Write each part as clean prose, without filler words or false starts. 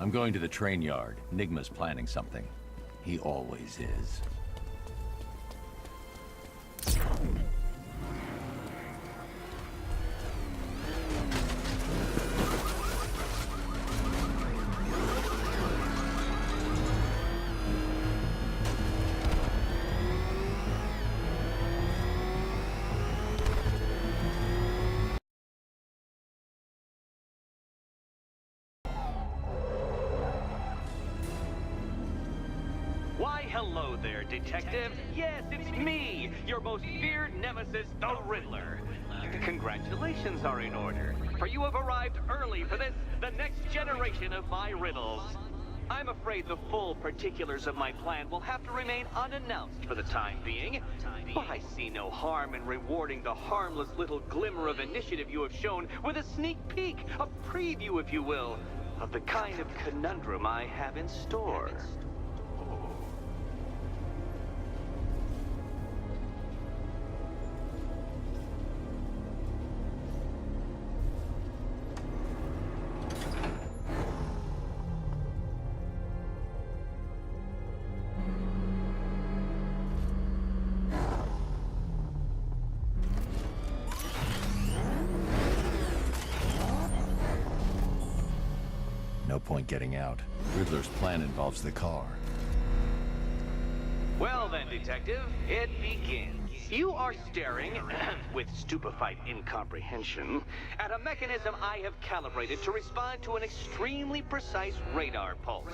I'm going to the train yard. Nigma's planning something. He always is. Why, hello there, Detective. Yes, it's me, your most feared nemesis, the Riddler. Congratulations are in order, for you have arrived early for this, the next generation of my riddles. I'm afraid the full particulars of my plan will have to remain unannounced for the time being, but I see no harm in rewarding the harmless little glimmer of initiative you have shown with a sneak peek, a preview, if you will, of the kind of conundrum I have in store. No point getting out. Riddler's plan involves the car. Well then, Detective, it begins. You are staring, with stupefied incomprehension, at a mechanism I have calibrated to respond to an extremely precise radar pulse.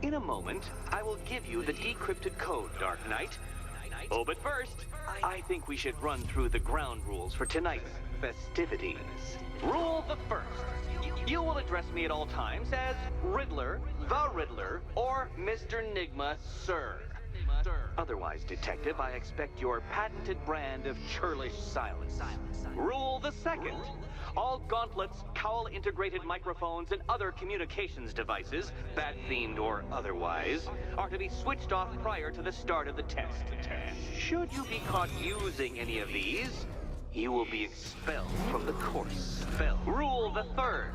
In a moment, I will give you the decrypted code, Dark Knight. Oh, but first, I think we should run through the ground rules for tonight's festivities. Rule the first. You will address me at all times as Riddler, the Riddler, or Mr. Nigma, sir. Otherwise, Detective, I expect your patented brand of churlish silence. Rule the second. All gauntlets, cowl-integrated microphones, and other communications devices, bat-themed or otherwise, are to be switched off prior to the start of the test. Should you be caught using any of these, you will be expelled from the course. Rule the third.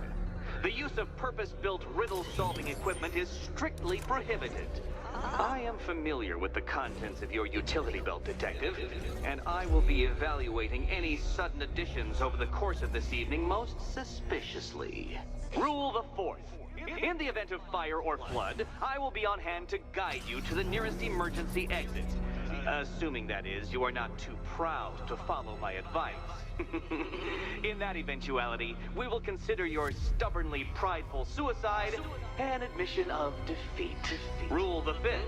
The use of purpose-built riddle-solving equipment is strictly prohibited. I am familiar with the contents of your utility belt, Detective, and I will be evaluating any sudden additions over the course of this evening most suspiciously. Rule the fourth. In the event of fire or flood, I will be on hand to guide you to the nearest emergency exit. Assuming, that is, you are not too proud to follow my advice. In that eventuality, we will consider your stubbornly prideful suicide an admission of defeat. Rule the fifth.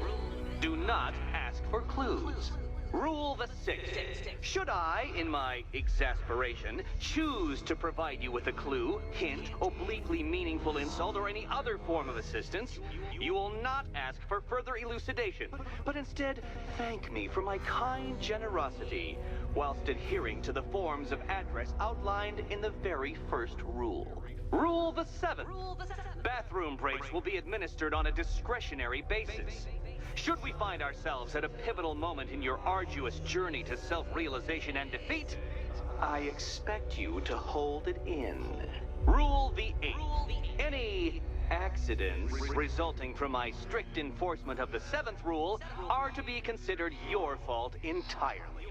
Do not ask for clues. Rule the sixth. Should I, in my exasperation, choose to provide you with a clue, hint, obliquely meaningful insult, or any other form of assistance, you will not ask for further elucidation, but instead thank me for my kind generosity, whilst adhering to the forms of address outlined in the very first rule. Rule the seventh. Bathroom breaks will be administered on a discretionary basis. Should we find ourselves at a pivotal moment in your arduous journey to self-realization and defeat, I expect you to hold it in. Rule the eighth. Any accidents resulting from my strict enforcement of the seventh rule are to be considered your fault entirely.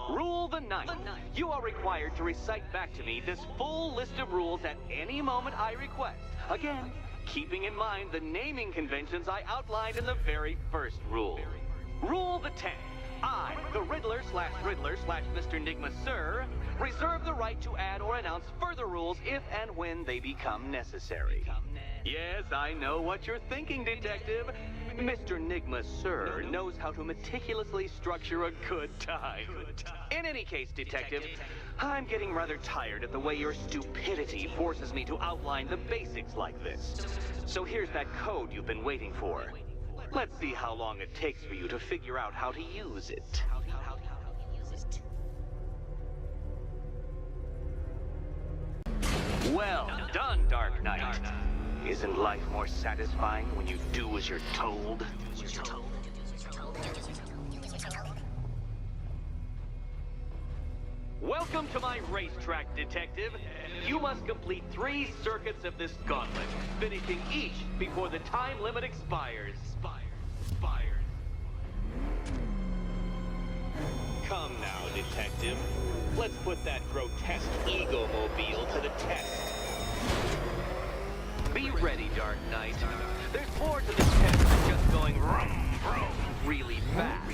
Rule the ninth. You are required to recite back to me this full list of rules at any moment I request. Again, keeping in mind the naming conventions I outlined in the very first rule. Rule the 10th. I, the Riddler/Mr. Nigma, sir, reserve the right to add or announce further rules if and when they become necessary. Yes, I know what you're thinking, Detective. Mr. Nigma, sir, knows how to meticulously structure a good time. In any case, Detective, I'm getting rather tired of the way your stupidity forces me to outline the basics like this. So here's that code you've been waiting for. Let's see how long it takes for you to figure out how to use it. Well done, Dark Knight. Isn't life more satisfying when you do as you're told? Welcome to my racetrack, Detective. you must complete 3 circuits of this gauntlet, finishing each before the time limit expires. Come now, detective. Let's put that grotesque ego-mobile to the test. Be ready, Dark Knight. There's more to this test than just going vroom, vroom really fast.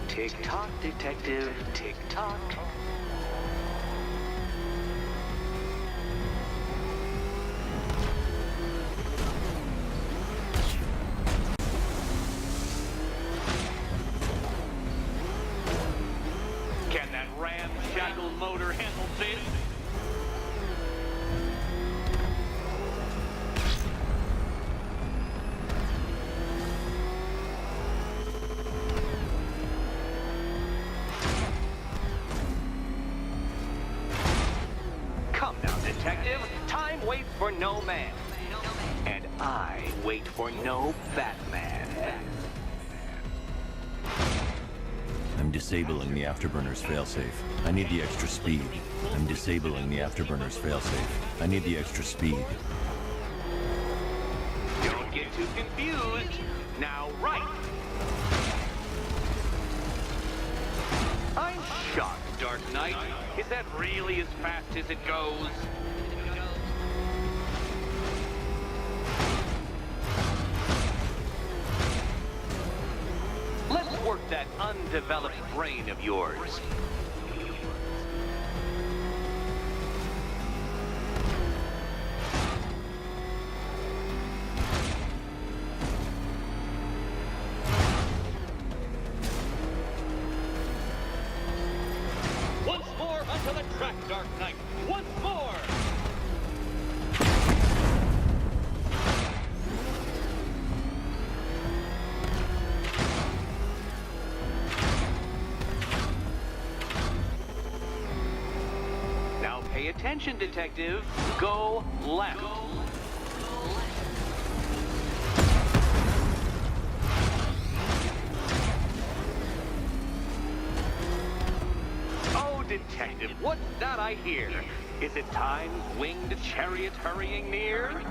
Tick-tock, detective, tick-tock. Can that ramshackle motor handle this? Detective, time waits for no man. And I wait for no Batman. I'm disabling the Afterburner's failsafe. I need the extra speed. I'm disabling the Afterburner's failsafe. I need the extra speed. Don't get too confused. Now, right. I'm shocked, Dark Knight. Is that really as fast as it goes? Let's work that undeveloped brain of yours. Once more onto the track, Dark Knight. Once more! Now pay attention, detective. Go left. Oh, detective, what's that I hear? Is it time's winged chariot hurrying near?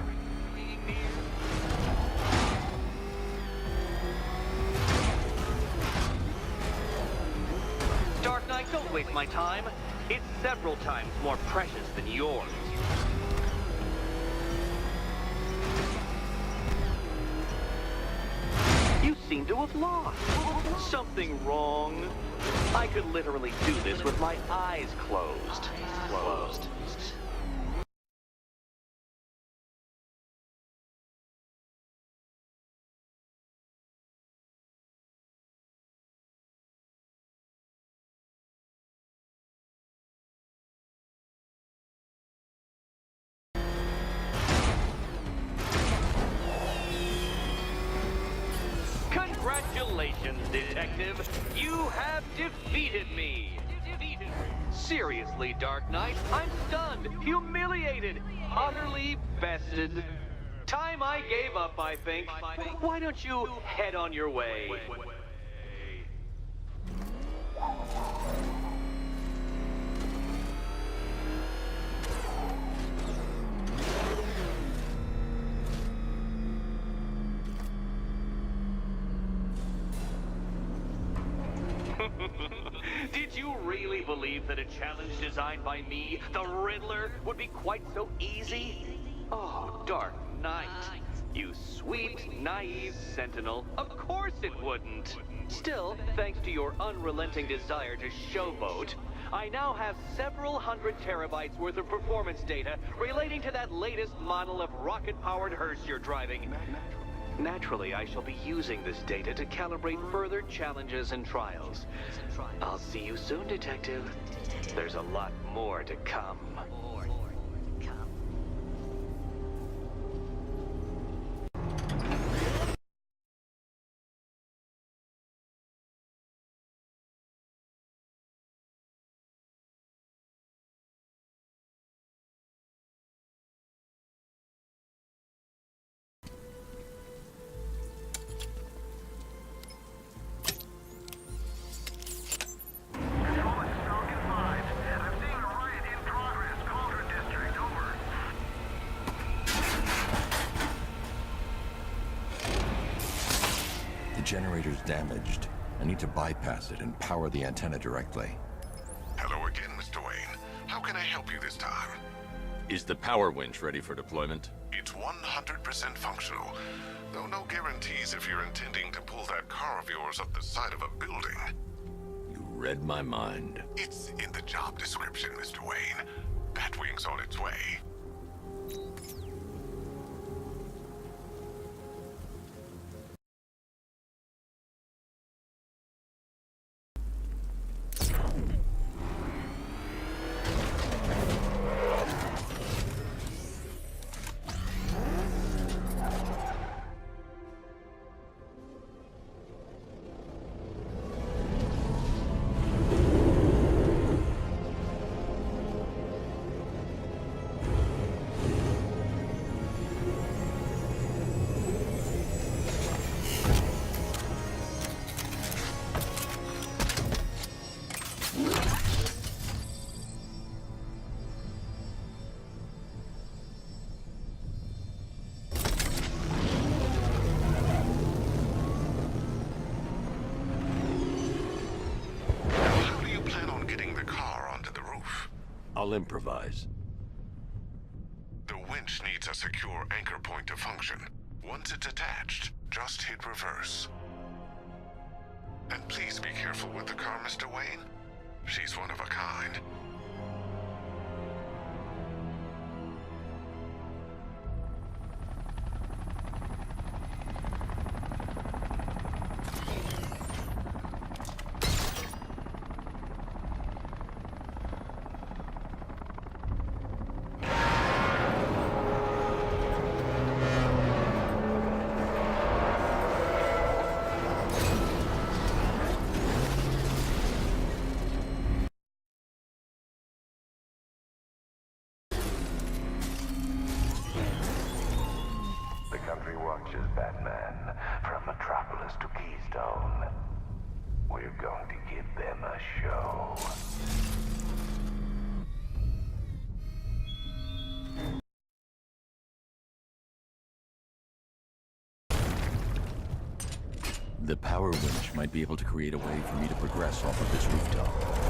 Dark Knight, don't waste my time. It's several times more precious than yours. You seem to have lost. Something wrong? I could literally do this with my eyes closed. Congratulations, detective. You have defeated me. Seriously, Dark Knight, I'm stunned, humiliated, utterly bested. Time I gave up, I think. Why don't you head on your way? Did you really believe that a challenge designed by me, the Riddler, would be quite so easy? Oh, Dark Knight. You sweet, naive sentinel. Of course it wouldn't. Still, thanks to your unrelenting desire to showboat, I now have several hundred terabytes worth of performance data relating to that latest model of rocket-powered hearse you're driving. Naturally, I shall be using this data to calibrate further challenges and trials. I'll see you soon, Detective. There's a lot more to come. generator's damaged. I need to bypass it and power the antenna directly. Hello again, Mr. Wayne. How can I help you this time? Is the power winch ready for deployment? It's 100% functional, though no guarantees if you're intending to pull that car of yours up the side of a building. You read my mind. It's in the job description, Mr. Wayne. Batwing's on its way. I'll improvise. The winch needs a secure anchor point to function. Once it's attached, just hit reverse. And please be careful with the car, Mr. Wayne. She's one of a kind. Watches, Batman, from Metropolis to Keystone. We're going to give them a show. The power winch might be able to create a way for me to progress off of this rooftop.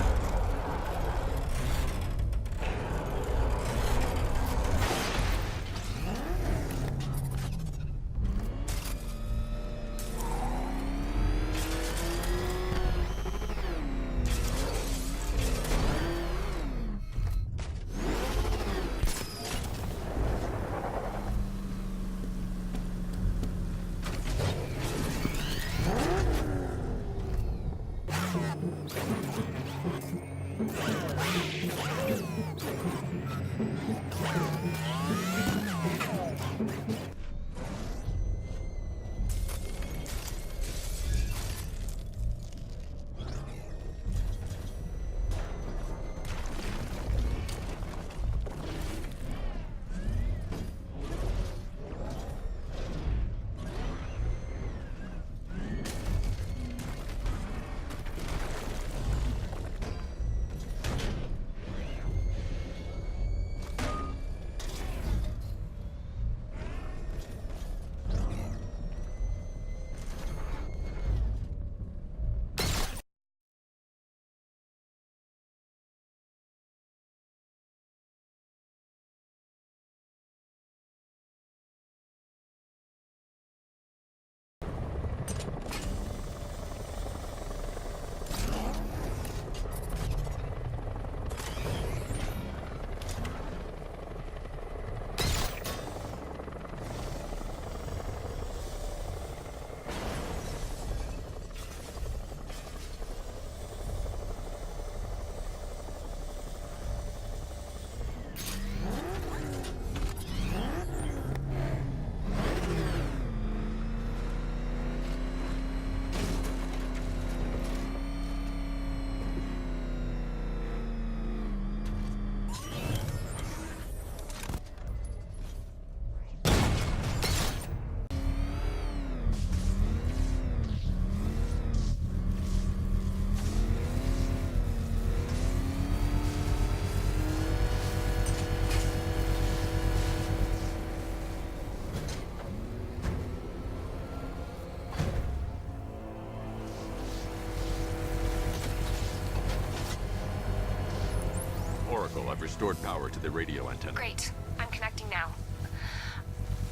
restored power to the radio antenna. Great. I'm connecting now.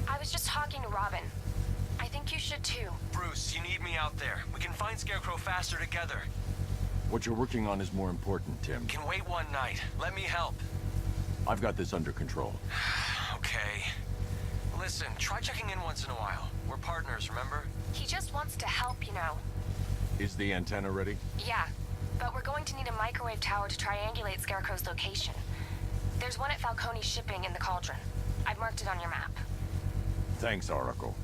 I was just talking to Robin. I think you should too. Bruce, you need me out there. We can find Scarecrow faster together. What you're working on is more important, Tim. Can wait one night. Let me help. I've got this under control. Okay. Listen, try checking in once in a while. We're partners, remember? He just wants to help, you know. Is the antenna ready? Yeah, but we're going to need a microwave tower to triangulate Scarecrow's location. There's one at Falcone's shipping in the Cauldron. I've marked it on your map. Thanks, Oracle.